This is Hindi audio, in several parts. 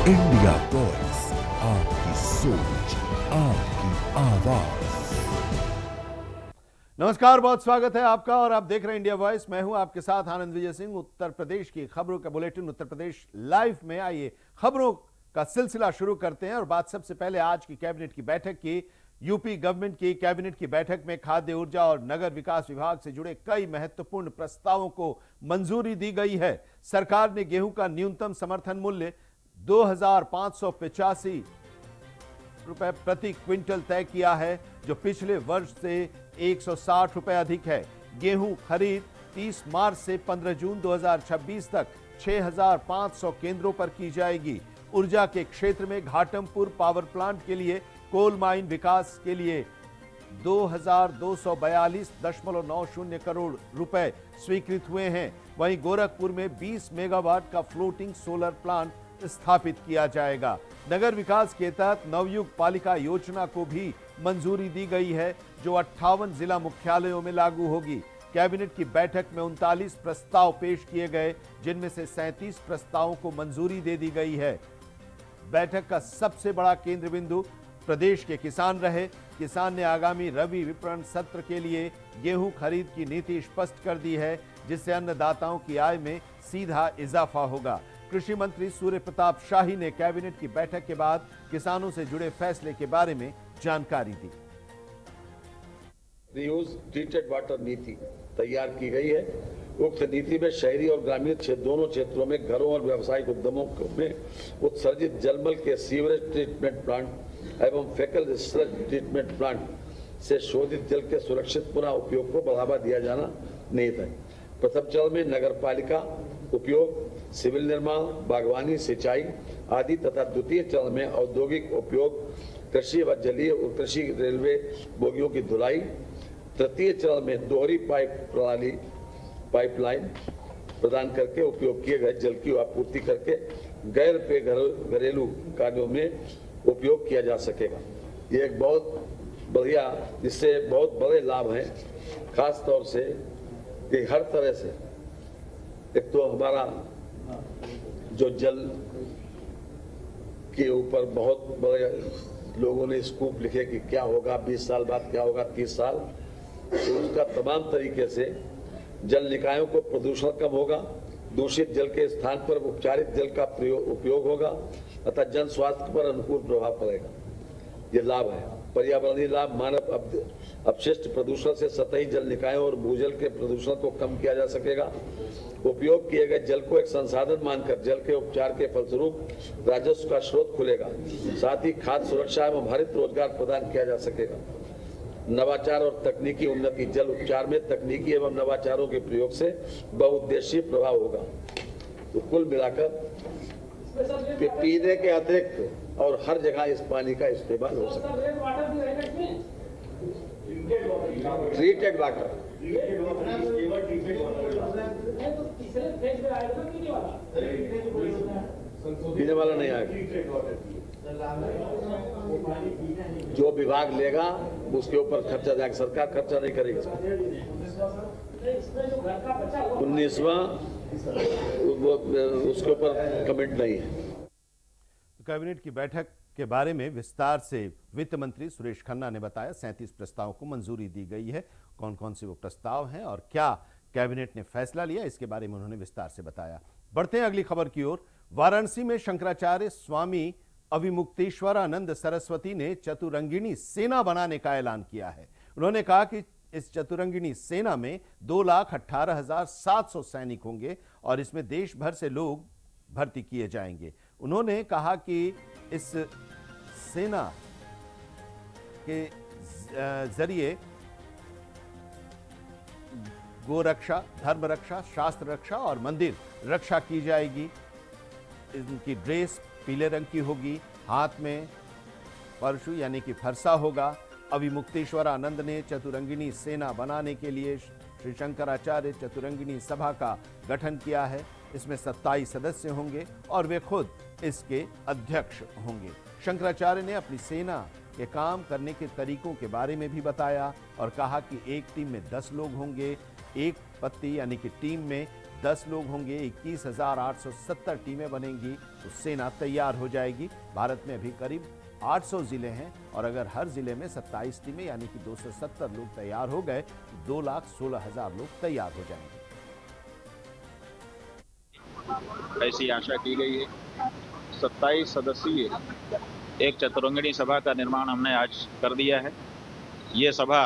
इंडिया वॉइस, आपकी सोच, आपकी आवाज। नमस्कार, बहुत स्वागत है आपका और आप देख रहे हैं इंडिया वॉइस। मैं हूं आपके साथ आनंद विजय सिंह। उत्तर प्रदेश की खबरों का बुलेटिन उत्तर प्रदेश लाइव में आइए खबरों का सिलसिला शुरू करते हैं। और बात सबसे पहले आज की कैबिनेट की बैठक की। यूपी गवर्नमेंट की कैबिनेट की बैठक में खाद्य, ऊर्जा और नगर विकास विभाग से जुड़े कई महत्वपूर्ण प्रस्तावों को मंजूरी दी गई है। सरकार ने गेहूं का न्यूनतम समर्थन मूल्य 2,585 रुपए प्रति क्विंटल तय किया है, जो पिछले वर्ष से 160 रुपए अधिक है। गेहूं खरीद 30 मार्च से 15 जून 2026 तक 6,500 केंद्रों पर की जाएगी। ऊर्जा के क्षेत्र में घाटमपुर पावर प्लांट के लिए कोल माइन विकास के लिए 2,242.90 करोड़ रुपए स्वीकृत हुए हैं। वहीं गोरखपुर में 20 मेगावाट का फ्लोटिंग सोलर प्लांट स्थापित किया जाएगा। नगर विकास के तहत नवयुग पालिका योजना को भी मंजूरी दी गई है, जो 58 जिला मुख्यालयों में लागू होगी। कैबिनेट की बैठक में 39 प्रस्ताव पेश किए गए, जिनमें से 37 प्रस्तावों को मंजूरी दे दी गई है। बैठक का सबसे बड़ा केंद्र बिंदु प्रदेश के किसान रहे। किसान ने आगामी रबी विपणन सत्र के लिए गेहूं खरीद की नीति स्पष्ट कर दी है, जिससे अन्नदाताओं की आय में सीधा इजाफा होगा। कृषि मंत्री सूर्य प्रताप शाही ने कैबिनेट की बैठक के बाद किसानों से जुड़े फैसले के बारे में जानकारी दी। रीयूज ट्रीटेड वाटर नीति तैयार की गई है। उक्त नीति में शहरी और ग्रामीण दोनों क्षेत्रों में घरों और व्यावसायिक उद्यमों में उत्सर्जित जलमल के सीवरेज ट्रीटमेंट प्लांट एवं फेकल रिसर्च ट्रीटमेंट प्लांट से शोधित जल के सुरक्षित पुनः उपयोग को बढ़ावा दिया जाना निहित है। प्रथम चरण में नगर पालिका उपयोग, सिविल निर्माण, बागवानी, सिंचाई आदि तथा द्वितीय चरण में औद्योगिक उपयोग, कृषि व जलीय और कृषि रेलवे बोगियों की धुलाई, तृतीय चरण में दोहरी पाइपलाइन प्रदान करके उपयोग किए गए जल की आपूर्ति करके गैर पेय घरेलू कार्यों में उपयोग किया जा सकेगा। ये एक बहुत बढ़िया, जिससे बहुत बड़े लाभ हैं, खास तौर से कि हर तरह से एक तो हमारा जो जल के ऊपर बहुत बड़े लोगों ने स्कूप लिखे कि क्या होगा 20 साल बाद, क्या होगा 30 साल, तो उसका तमाम तरीके से जल निकायों को प्रदूषण कम होगा, दूषित जल के स्थान पर उपचारित जल का उपयोग होगा तथा जन स्वास्थ्य पर अनुकूल प्रभाव पड़ेगा। ये लाभ है। पर्यावरणीय लाभ, मानव अपशिष्ट प्रदूषण से सतही जल निकायों और भूजल के प्रदूषण को कम किया जा सकेगा। उपयोग किए गए जल को एक संसाधन मानकर जल के उपचार के फलस्वरूप राजस्व का स्रोत खुलेगा। साथ ही खाद्य सुरक्षा एवं हरित रोजगार प्रदान किया जा सकेगा। नवाचार और तकनीकी उन्नति, जल उपचार में तकनीकी एवं नवाचारों के प्रयोग से बहुउद्देशीय प्रभाव होगा। तो कुल मिलाकर पीने के अतिरिक्त और हर जगह इस पानी का इस्तेमाल हो सके। ट्रीटेड वाटर पीने वाला नहीं आएगा। जो विभाग लेगा उसके ऊपर खर्चा जाएगा, सरकार खर्चा नहीं करेगी। 19वां उसके ऊपर कमेंट नहीं है। कैबिनेट की बैठक के बारे में विस्तार से वित्त मंत्री सुरेश खन्ना ने बताया। 37 प्रस्तावों को मंजूरी दी गई है। कौन कौन से वो प्रस्ताव हैं और क्या कैबिनेट ने फैसला लिया, इसके बारे में उन्होंने विस्तार से बताया। बढ़ते हैं अगली खबर की ओर। वाराणसी में शंकराचार्य स्वामी अविमुक्तेश्वरानंद सरस्वती ने चतुरंगिणी सेना बनाने का ऐलान किया है। उन्होंने कहा कि इस चतुरंगिणी सेना में 2,18,700 सैनिक होंगे और इसमें देश भर से लोग भर्ती किए जाएंगे। उन्होंने कहा कि इस सेना के जरिए गोरक्षा, धर्म रक्षा, शास्त्र रक्षा और मंदिर रक्षा की जाएगी। इनकी ड्रेस पीले रंग की होगी, हाथ में परशु यानी कि फरसा होगा। अविमुक्तेश्वरानंद ने चतुरंगिणी सेना बनाने के लिए श्री शंकराचार्य चतुरंगिणी सभा का गठन किया है। इसमें 27 सदस्य होंगे और वे खुद इसके अध्यक्ष होंगे। शंकराचार्य ने अपनी सेना के काम करने के तरीकों के बारे में भी बताया और कहा कि एक टीम में 10 लोग होंगे, एक पत्ती यानी कि टीम में 10 लोग होंगे, 21,870 टीमें बनेंगी तो सेना तैयार हो जाएगी। भारत में अभी करीब 800 जिले हैं और अगर हर जिले में 27 टीमें यानी कि 270 लोग तैयार हो गए तो 2,16,000 लोग तैयार हो जाएंगे। ऐसी आशा की गई है। 27 सदस्यीय एक चतुरंगिणी सभा का निर्माण हमने आज कर दिया है। ये सभा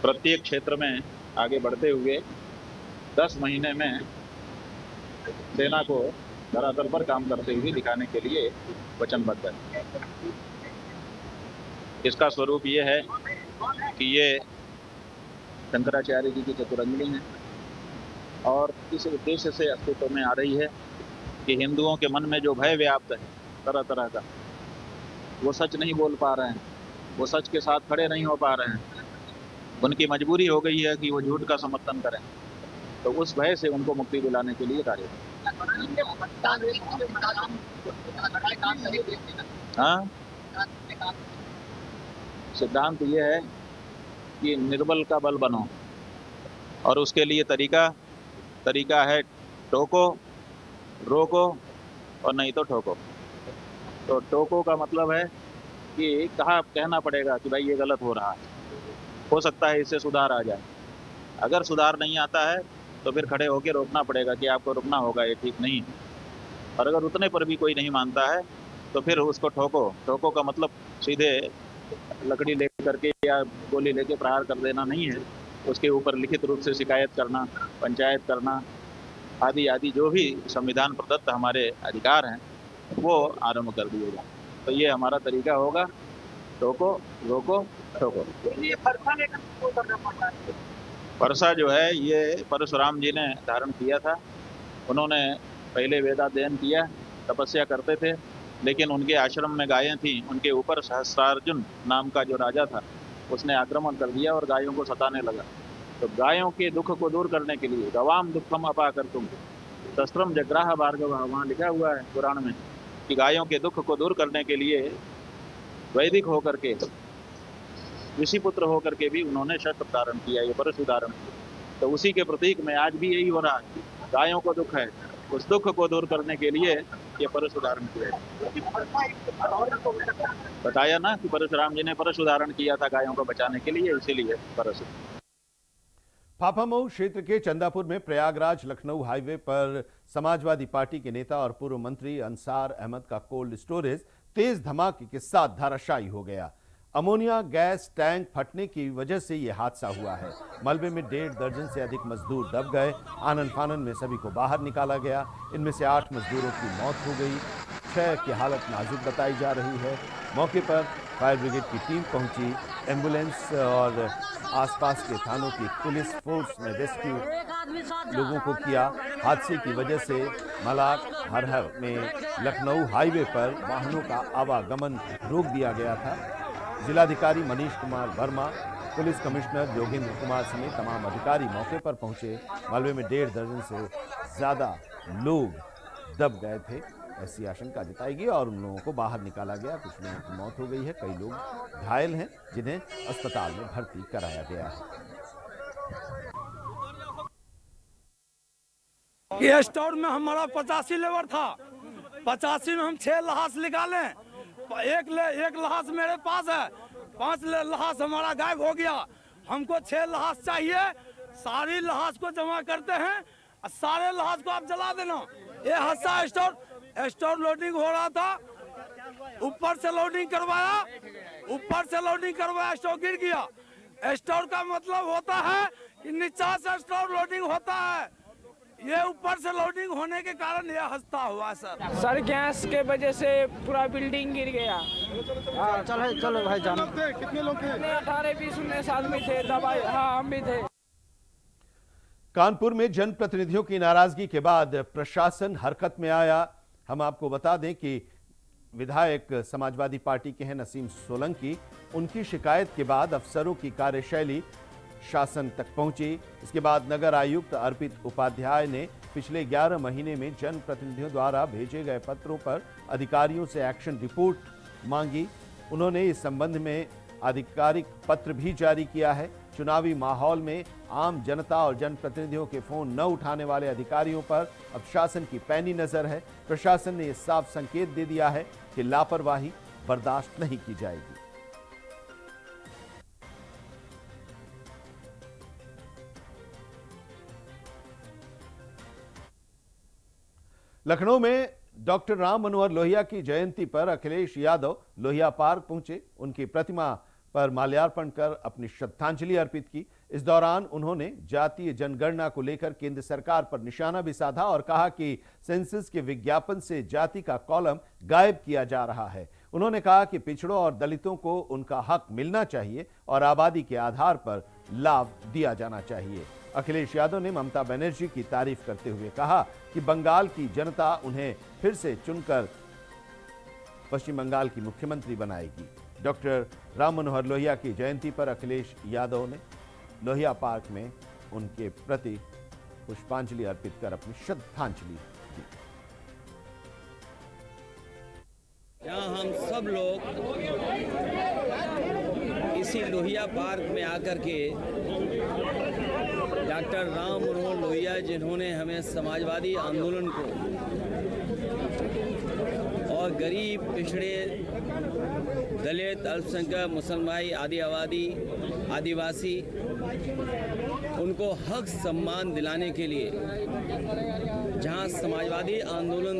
प्रत्येक क्षेत्र में आगे बढ़ते हुए 10 महीने में सेना को धरातल पर काम करते हुए दिखाने के लिए वचनबद्ध है। इसका स्वरूप ये है कि ये शंकराचार्य जी की चतुरंगिणी है और इस उद्देश्य से अस्तित्व में आ रही है कि हिंदुओं के मन में जो भय व्याप्त है तरह तरह का, वो सच नहीं बोल पा रहे हैं, वो सच के साथ खड़े नहीं हो पा रहे हैं, उनकी मजबूरी हो गई है कि वो झूठ का समर्थन करें, तो उस भय से उनको मुक्ति दिलाने के लिए कार्य हाँ, सिद्धांत ये है कि निर्बल का बल बनो और उसके लिए तरीका है टोको, रोको और नहीं तो ठोको। तो टोको का मतलब है कि कहना पड़ेगा कि भाई ये गलत हो रहा है, हो सकता है इससे सुधार आ जाए। अगर सुधार नहीं आता है तो फिर खड़े होकर रोकना पड़ेगा कि आपको रुकना होगा, ये ठीक नहीं। और अगर उतने पर भी कोई नहीं मानता है तो फिर उसको ठोको। ठोको का मतलब सीधे लकड़ी लेकर के या गोली लेके प्रहार कर देना नहीं है, उसके ऊपर लिखित रूप से शिकायत करना, पंचायत करना आदि आदि जो भी संविधान प्रदत्त हमारे अधिकार हैं वो आरंभ कर दिए जाए। तो ये हमारा तरीका होगा, टोको, रोको, ठोको। परसा जो है ये परशुराम जी ने धारण किया था। उन्होंने पहले वेदाध्ययन किया, तपस्या करते थे, लेकिन उनके आश्रम में गायें थीं, उनके ऊपर सहस्त्रार्जुन नाम का जो राजा था उसने आक्रमण कर दिया और गायों को सताने लगा। तो गायों के दुख को दूर करने के लिए गवाम दुखम अपा कर तुम शस्त्रम जग्राह भार्गव, वहाँ लिखा हुआ है पुराण में कि गायों के दुख को दूर करने के लिए वैदिक होकर के, ऋषि पुत्र होकर के भी उन्होंने शस्त्र धारण किया, ये परशु धारण किया। तो उसी के प्रतीक में आज भी यही हो रहा है, गायों को दुख है, उस दुख को दूर करने के लिए ये परशु धारण किया। बताया ना कि परशुराम जी ने परशु धारण किया था गायों को बचाने के लिए, इसीलिए परशु। फाफामऊ क्षेत्र के चंदापुर में प्रयागराज लखनऊ हाईवे पर समाजवादी पार्टी के नेता और पूर्व मंत्री अंसार अहमद का कोल्ड स्टोरेज तेज धमाके के साथ धराशायी हो गया। अमोनिया गैस टैंक फटने की वजह से यह हादसा हुआ है। मलबे में 1.5 दर्जन से अधिक मजदूर दब गए। आनन फानन में सभी को बाहर निकाला गया। इनमें से 8 मजदूरों की मौत हो गई, 6 की हालत नाजुक बताई जा रही है। मौके पर फायर ब्रिगेड की टीम पहुंची, एम्बुलेंस और आसपास के थानों की पुलिस फोर्स ने रेस्क्यू लोगों को किया। हादसे की वजह से मलाक हरहर में लखनऊ हाईवे पर वाहनों का आवागमन रोक दिया गया था। जिलाधिकारी मनीष कुमार वर्मा, पुलिस कमिश्नर योगेंद्र कुमार समेत तमाम अधिकारी मौके पर पहुंचे। मलबे में 1.5 दर्जन से ज्यादा लोग दब गए थे, ऐसी आशंका जताई गई और उन लोगों को बाहर निकाला गया। कुछ लोगों की मौत हो गई है, कई लोग घायल हैं जिन्हें अस्पताल में भर्ती कराया गया है। ये स्टोर में हमारा 85 लेबर था, 85 में हम 6 लहास निकाले, एक लहास मेरे पास है, 5 लहास हमारा गायब हो गया। हमको 6 लहास चाहिए, सारी लहास को जमा करते हैं, सारे लहास को आप जला देना। ये हादसा स्टोर लोडिंग हो रहा था, ऊपर से लोडिंग करवाया, स्टोर गिर गया। स्टोर का मतलब होता है कि नीचा से स्टोर लोडिंग होता है, ये ऊपर से लोडिंग होने के कारण यह हादसा हुआ सर। गैस के वजह से पूरा बिल्डिंग गिर गया। चलो भाई जान। कितने लोग थे? 18-20-19 आदमी थे, दवाई हाँ हम भी थे। कानपुर में जनप्रतिनिधियों की नाराजगी के बाद प्रशासन हरकत में आया। हम आपको बता दें कि विधायक समाजवादी पार्टी के हैं नसीम सोलंकी, उनकी शिकायत के बाद अफसरों की कार्यशैली शासन तक पहुंची। इसके बाद नगर आयुक्त अर्पित उपाध्याय ने पिछले 11 महीने में जनप्रतिनिधियों द्वारा भेजे गए पत्रों पर अधिकारियों से एक्शन रिपोर्ट मांगी। उन्होंने इस संबंध में आधिकारिक पत्र भी जारी किया है। चुनावी माहौल में आम जनता और जनप्रतिनिधियों के फोन न उठाने वाले अधिकारियों पर अब शासन की पैनी नजर है। प्रशासन ने यह साफ संकेत दे दिया है कि लापरवाही बर्दाश्त नहीं की जाएगी। लखनऊ में डॉक्टर राम मनोहर लोहिया की जयंती पर अखिलेश यादव लोहिया पार्क पहुंचे। उनकी प्रतिमा पर माल्यार्पण कर अपनी श्रद्धांजलि अर्पित की। इस दौरान उन्होंने जातीय जनगणना को लेकर केंद्र सरकार पर निशाना भी साधा और कहा कि सेंसस के विज्ञापन से जाति का कॉलम गायब किया जा रहा है। उन्होंने कहा कि पिछड़ों और दलितों को उनका हक मिलना चाहिए और आबादी के आधार पर लाभ दिया जाना चाहिए। अखिलेश यादव ने ममता बनर्जी की तारीफ करते हुए कहा कि बंगाल की जनता उन्हें फिर से चुनकर पश्चिम बंगाल की मुख्यमंत्री बनाएगी। डॉक्टर राम मनोहर लोहिया की जयंती पर अखिलेश यादव ने लोहिया पार्क में उनके प्रति पुष्पांजलि अर्पित कर अपनी श्रद्धांजलि दी। यहाँ हम सब लोग इसी लोहिया पार्क में आकर के डॉक्टर राम मनोहर लोहिया, जिन्होंने हमें समाजवादी आंदोलन को और गरीब, पिछड़े, दलित, अल्पसंख्यक, मुसलमान, आदिवासी उनको हक सम्मान दिलाने के लिए जहां समाजवादी आंदोलन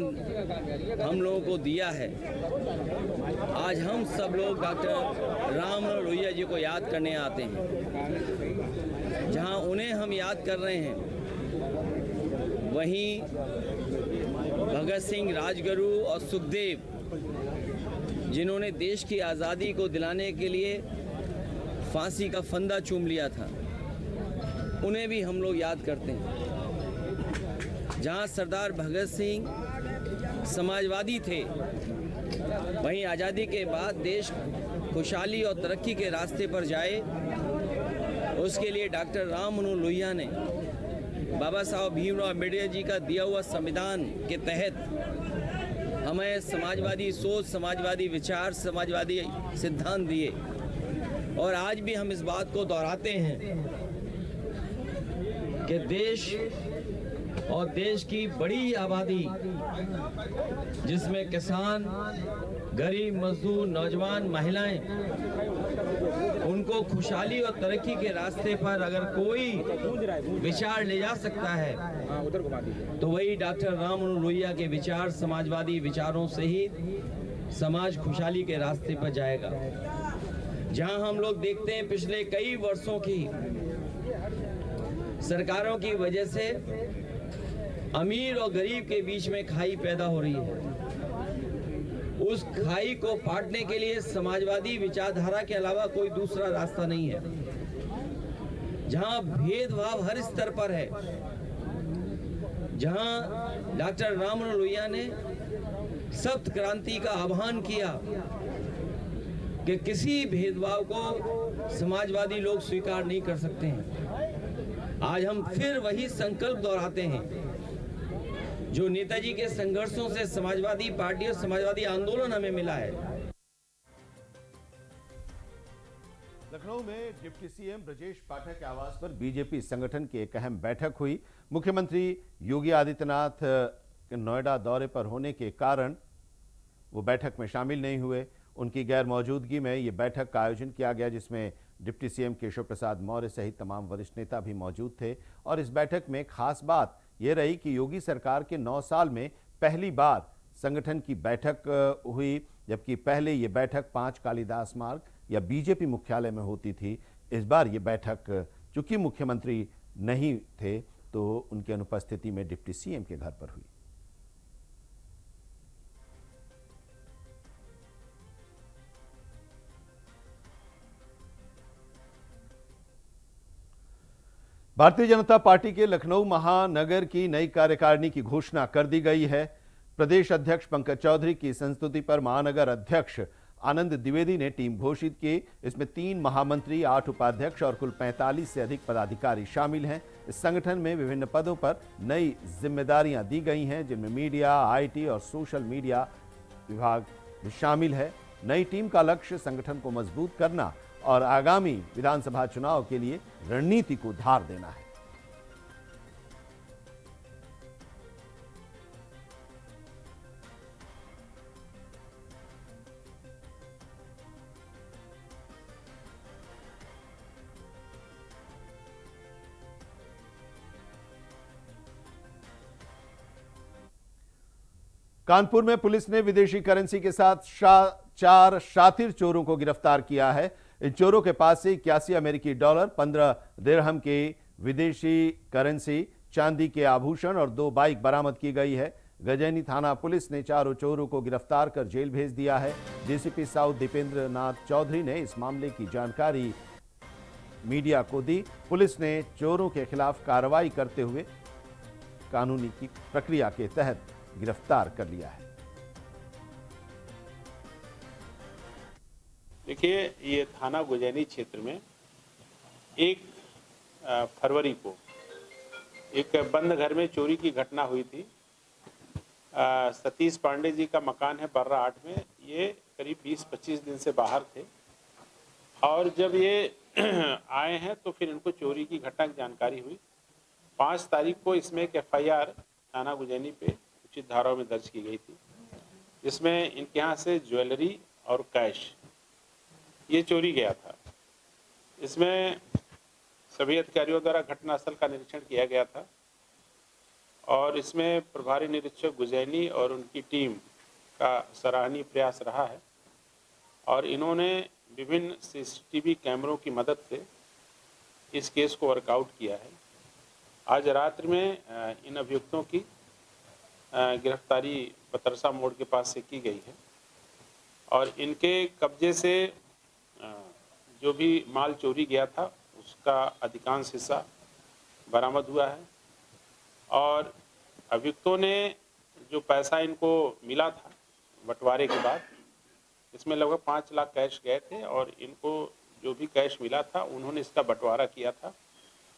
हम लोगों को दिया है, आज हम सब लोग डॉक्टर राम मनोहर लोहिया जी को याद करने आते हैं। जहां उन्हें हम याद कर रहे हैं, वहीं भगत सिंह, राजगुरु और सुखदेव, जिन्होंने देश की आज़ादी को दिलाने के लिए फांसी का फंदा चूम लिया था, उन्हें भी हम लोग याद करते हैं। जहां सरदार भगत सिंह समाजवादी थे, वहीं आज़ादी के बाद देश खुशहाली और तरक्की के रास्ते पर जाए, उसके लिए डॉक्टर राम मनोहर लोहिया ने बाबा साहब भीमराव अम्बेडकर जी का दिया हुआ संविधान के तहत हमें समाजवादी सोच, समाजवादी विचार, समाजवादी सिद्धांत दिए। और आज भी हम इस बात को दोहराते हैं कि देश और देश की बड़ी आबादी, जिसमें किसान, गरीब, मजदूर, नौजवान, महिलाएं, उनको खुशहाली और तरक्की के रास्ते पर अगर कोई विचार ले जा सकता है तो वही डॉक्टर राम मनोहर लोहिया के विचार, समाजवादी विचारों से ही समाज खुशहाली के रास्ते पर जाएगा। जहां हम लोग देखते हैं पिछले कई वर्षों की सरकारों की वजह से अमीर और गरीब के बीच में खाई पैदा हो रही है। उस खाई को पाटने के लिए समाजवादी विचारधारा के अलावा कोई दूसरा रास्ता नहीं है। जहां भेदभाव हर स्तर पर है, जहां डॉक्टर राम मनोहर लोहिया ने सप्त क्रांति का आह्वान किया कि किसी भेदभाव को समाजवादी लोग स्वीकार नहीं कर सकते हैं। आज हम फिर वही संकल्प दोहराते हैं जो नेताजी के संघर्षों से समाजवादी पार्टी और समाजवादी आंदोलन हमें मिला है। लखनऊ में डिप्टी सीएम ब्रजेश पाठक के आवास पर बीजेपी संगठन की एक अहम बैठक हुई। मुख्यमंत्री योगी आदित्यनाथ नोएडा दौरे पर होने के कारण वो बैठक में शामिल नहीं हुए। उनकी गैर मौजूदगी में ये बैठक का आयोजन किया गया, जिसमें डिप्टी सीएम केशव प्रसाद मौर्य सहित तमाम वरिष्ठ नेता भी मौजूद थे। और इस बैठक में खास बात यह रही कि योगी सरकार के 9 साल में पहली बार संगठन की बैठक हुई, जबकि पहले ये बैठक 5 कालिदास मार्ग या बीजेपी मुख्यालय में होती थी। इस बार ये बैठक चूंकि मुख्यमंत्री नहीं थे तो उनकी अनुपस्थिति में डिप्टी सीएम के घर पर हुई। भारतीय जनता पार्टी के लखनऊ महानगर की नई कार्यकारिणी की घोषणा कर दी गई है। प्रदेश अध्यक्ष पंकज चौधरी की संस्तुति पर महानगर अध्यक्ष आनंद द्विवेदी ने टीम घोषित की। इसमें 3 महामंत्री, 8 उपाध्यक्ष और कुल 45 से अधिक पदाधिकारी शामिल हैं। इस संगठन में विभिन्न पदों पर नई जिम्मेदारियां दी गई हैं, जिनमें मीडिया, आईटी और सोशल मीडिया विभाग भी शामिल है। नई टीम का लक्ष्य संगठन को मजबूत करना और आगामी विधानसभा चुनाव के लिए रणनीति को धार देना है। कानपुर में पुलिस ने विदेशी करेंसी के साथ 4 शातिर चोरों को गिरफ्तार किया है। इन चोरों के पास से 81 अमेरिकी डॉलर, 15 दिरहम के विदेशी करेंसी, चांदी के आभूषण और 2 बाइक बरामद की गई है। गजैनी थाना पुलिस ने चारों चोरों को गिरफ्तार कर जेल भेज दिया है। डीसीपी साउथ दीपेंद्र नाथ चौधरी ने इस मामले की जानकारी मीडिया को दी। पुलिस ने चोरों के खिलाफ कार्रवाई करते हुए कानूनी की प्रक्रिया के तहत गिरफ्तार कर लिया है। देखिए, ये थाना गुजैनी क्षेत्र में 1 फरवरी को एक बंद घर में चोरी की घटना हुई थी। सतीश पांडे जी का मकान है बर्रा 8 में। ये करीब 20-25 दिन से बाहर थे और जब ये आए हैं तो फिर इनको चोरी की घटना की जानकारी हुई। 5 तारीख को इसमें एक FIR थाना गुजैनी पे उचित धाराओं में दर्ज की गई थी, जिसमें इनके यहाँ से ज्वेलरी और कैश ये चोरी गया था। इसमें सभी अधिकारियों द्वारा घटनास्थल का निरीक्षण किया गया था और इसमें प्रभारी निरीक्षक गुजैनी और उनकी टीम का सराहनीय प्रयास रहा है और इन्होंने विभिन्न CCTV कैमरों की मदद से इस केस को वर्कआउट किया है। आज रात्रि में इन अभियुक्तों की गिरफ्तारी पतरसा मोड़ के पास से की गई है और इनके कब्जे से जो भी माल चोरी गया था उसका अधिकांश हिस्सा बरामद हुआ है और अभियुक्तों ने जो पैसा इनको मिला था बंटवारे के बाद, इसमें लगभग 5 लाख कैश गए थे और इनको जो भी कैश मिला था उन्होंने इसका बंटवारा किया था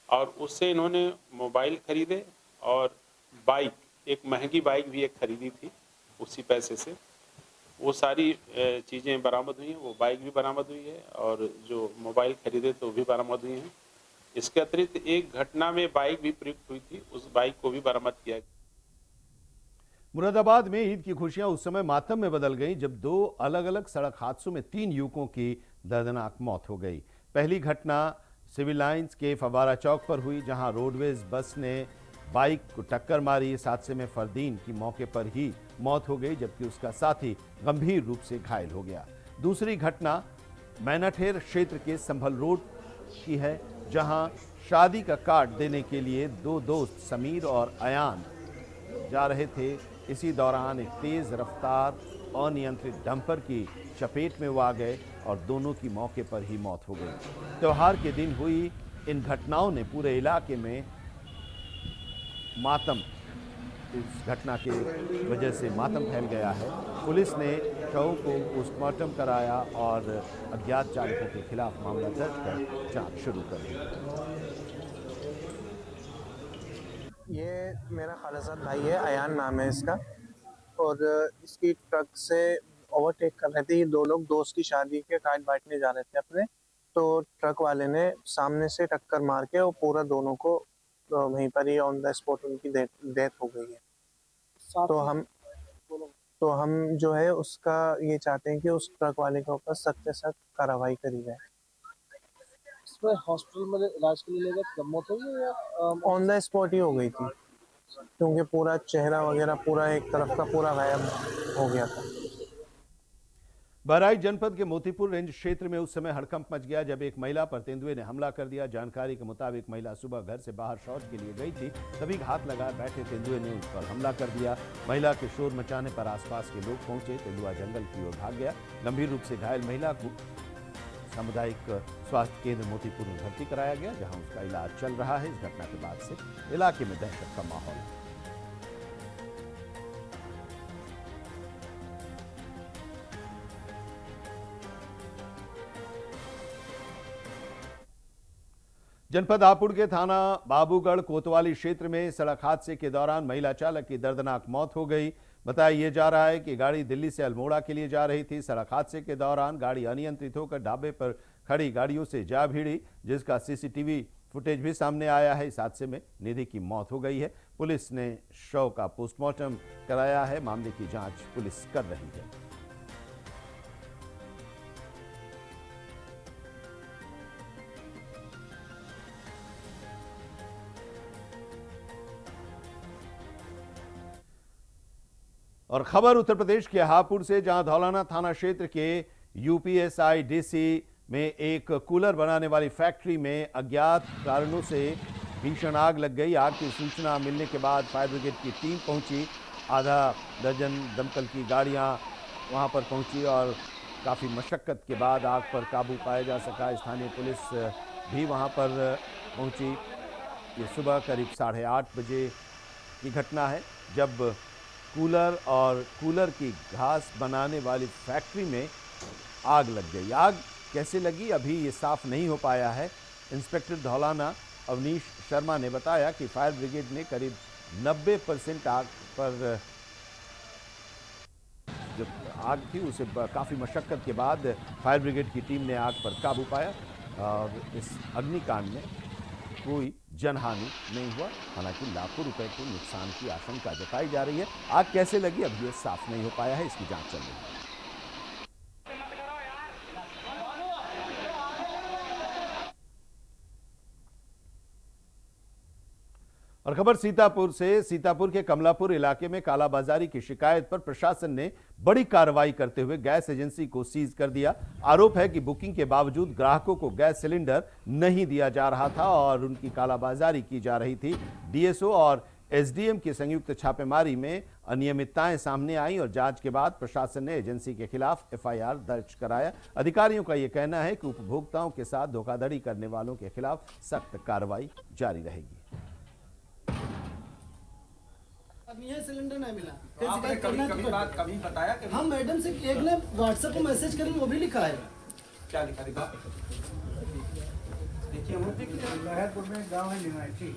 और उससे इन्होंने मोबाइल खरीदे और बाइक, एक महंगी बाइक भी एक खरीदी थी उसी पैसे से। वो सारी चीज़ें बरामद हुई हैं। वो बाइक भी बरामद हुई है और जो मोबाइल खरीदे तो वो भी बरामद हुई हैं। इसके अतिरिक्त एक घटना में बाइक भी प्रयुक्त हुई थी, उस बाइक को भी बरामद किया गया। मुरादाबाद में ईद की खुशियां उस समय मातम में बदल गईं जब 2 अलग अलग सड़क हादसों में 3 युवकों की दर्दनाक मौत हो गई। पहली घटना सिविल लाइंस के फवारा चौक पर हुई, जहां रोडवेज बस ने बाइक को टक्कर मारी। इस हादसे में फरदीन की मौके पर ही मौत हो गई जबकि उसका साथी गंभीर रूप से घायल हो गया। दूसरी घटना मैनाठेर क्षेत्र के संभल रोड की है, जहां शादी का कार्ड देने के लिए 2 दोस्त समीर और अयान जा रहे थे। इसी दौरान एक तेज रफ्तार अनियंत्रित डंपर की चपेट में वो आ गए और दोनों की मौके पर ही मौत हो गई। त्योहार के दिन हुई इन घटनाओं ने पूरे इलाके में मातम, इस घटना के वजह से मातम फैल गया है। पुलिस ने शव को पोस्टमार्टम कराया और अज्ञात चालकों के खिलाफ मामला दर्ज कर जांच शुरू कर दी। ये मेरा खालाजाद भाई है, अयान नाम है इसका, और इसकी ट्रक से ओवरटेक कर रहे थे। ये 2 लोग दोस्त की शादी के कार्ड बांटने जा रहे थे अपने, तो ट्रक वाले ने सामने से टक्कर मार के और पूरा दोनों को वहीं पर ही ऑन द स्पॉट उनकी डेथ हो गई है। तो हम जो है उसका ये चाहते हैं कि उस ट्रक वाले के ऊपर सख्त से सख्त कार्रवाई करी जाए। इसमें हॉस्पिटल में इलाज के लिए ले गए, मौत हुई या ऑन द स्पॉट ही हो गई थी, क्योंकि पूरा चेहरा वगैरह पूरा एक तरफ का पूरा गायब हो गया था। बहराइच जनपद के मोतीपुर रेंज क्षेत्र में उस समय हड़कंप मच गया जब एक महिला पर तेंदुए ने हमला कर दिया। जानकारी के मुताबिक महिला सुबह घर से बाहर शौच के लिए गई थी, तभी घात लगा बैठे तेंदुए ने उस पर हमला कर दिया। महिला के शोर मचाने पर आसपास के लोग पहुंचे। तेंदुआ जंगल की ओर भाग गया। गंभीर रूप से घायल महिला को सामुदायिक स्वास्थ्य केंद्र मोतीपुर में भर्ती कराया गया, जहां उसका इलाज चल रहा है। इस घटना के बाद से इलाके में दहशत का माहौल है। जनपद हापुड़ के थाना बाबूगढ़ कोतवाली क्षेत्र में सड़क हादसे के दौरान महिला चालक की दर्दनाक मौत हो गई। बताया जा रहा है कि गाड़ी दिल्ली से अल्मोड़ा के लिए जा रही थी। सड़क हादसे के दौरान गाड़ी अनियंत्रित होकर ढाबे पर खड़ी गाड़ियों से जा भिड़ी, जिसका सीसीटीवी फुटेज भी सामने आया है। इस हादसे में निधि की मौत हो गई है। पुलिस ने शव का पोस्टमार्टम कराया है। मामले की जांच पुलिस कर रही है। और खबर उत्तर प्रदेश के हापुड़ से, जहां धौलाना थाना क्षेत्र के यूपीएसआईडीसी में एक कूलर बनाने वाली फैक्ट्री में अज्ञात कारणों से भीषण आग लग गई। आग की सूचना मिलने के बाद फायर ब्रिगेड की टीम पहुंची। आधा दर्जन दमकल की गाड़ियां वहां पर पहुंची और काफ़ी मशक्कत के बाद आग पर काबू पाया जा सका। स्थानीय पुलिस भी वहां पर पहुंची। ये सुबह करीब 8:30 बजे की घटना है, जब कूलर की घास बनाने वाली फैक्ट्री में आग लग गई। आग कैसे लगी अभी ये साफ नहीं हो पाया है। इंस्पेक्टर धौलाना अवनीश शर्मा ने बताया कि फायर ब्रिगेड ने करीब 90% आग पर, जो आग थी उसे काफ़ी मशक्कत के बाद फायर ब्रिगेड की टीम ने आग पर काबू पाया और इस अग्निकांड में कोई जनहानि नहीं हुआ। हालांकि लाखों रुपए के नुकसान की आशंका जताई जा रही है। आग कैसे लगी अभी ये साफ नहीं हो पाया है, इसकी जांच चल रही है। और खबर सीतापुर से, सीतापुर के कमलापुर इलाके में कालाबाजारी की शिकायत पर प्रशासन ने बड़ी कार्रवाई करते हुए गैस एजेंसी को सीज कर दिया। आरोप है कि बुकिंग के बावजूद ग्राहकों को गैस सिलेंडर नहीं दिया जा रहा था और उनकी कालाबाजारी की जा रही थी। डीएसओ और एसडीएम की संयुक्त छापेमारी में अनियमितताएं सामने आई और जांच के बाद प्रशासन ने एजेंसी के खिलाफ एफआईआर दर्ज कराया। अधिकारियों का यह कहना है कि उपभोक्ताओं के साथ धोखाधड़ी करने वालों के खिलाफ सख्त कार्रवाई जारी रहेगी। ये सिलेंडर नहीं मिला, आपने कभी बताया कि हम मैडम से एक ने व्हाट्सएप पे मैसेज करी, वो भी लिखा है। क्या लिखा दिखा? देखिए हम लहरपुर में गांव है लिंगायती,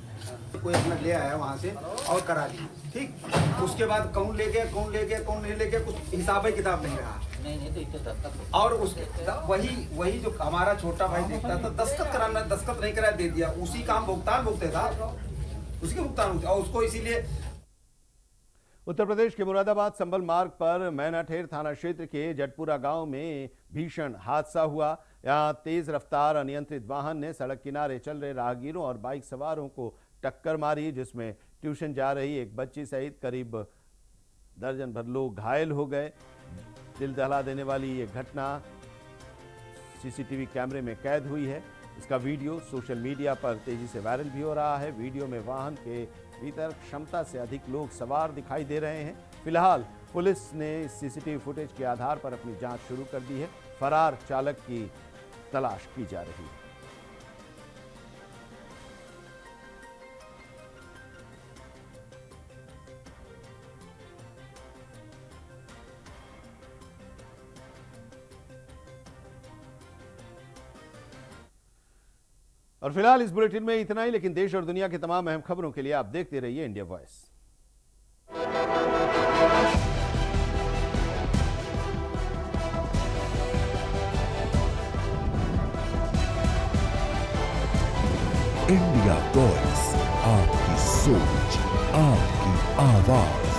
कोई अपना ले आया वहाँ से और करा दी, ठीक। उसके बाद कौन ले गया कौन नहीं ले गया, कुछ हिसाब किताब नहीं रहा। नहीं और उस वही जो हमारा छोटा भाई देखता था, दस्तखत नहीं कराया, दे दिया। उसी का हम भुगतान भुगते था, उसी का भुगतान और उसको इसीलिए। उत्तर प्रदेश के मुरादाबाद संभल मार्ग पर मैनाठेर थाना क्षेत्र के जटपुरा गांव में भीषण हादसा हुआ। यहां तेज रफ्तार अनियंत्रित वाहन ने सड़क किनारे चल रहे राहगीरों और बाइक सवारों को टक्कर मारी, जिसमें ट्यूशन जा रही एक बच्ची सहित करीब दर्जन भर लोग घायल हो गए। दिल दहला देने वाली ये घटना सीसीटीवी कैमरे में कैद हुई है। इसका वीडियो सोशल मीडिया पर तेजी से वायरल भी हो रहा है। वीडियो में वाहन के भीतर क्षमता से अधिक लोग सवार दिखाई दे रहे हैं। फिलहाल पुलिस ने सीसीटीवी फुटेज के आधार पर अपनी जांच शुरू कर दी है। फरार चालक की तलाश की जा रही है। और फिलहाल इस बुलेटिन में इतना ही, लेकिन देश और दुनिया की तमाम अहम खबरों के लिए आप देखते रहिए इंडिया वॉइस। इंडिया वॉइस, आपकी सोच, आपकी आवाज।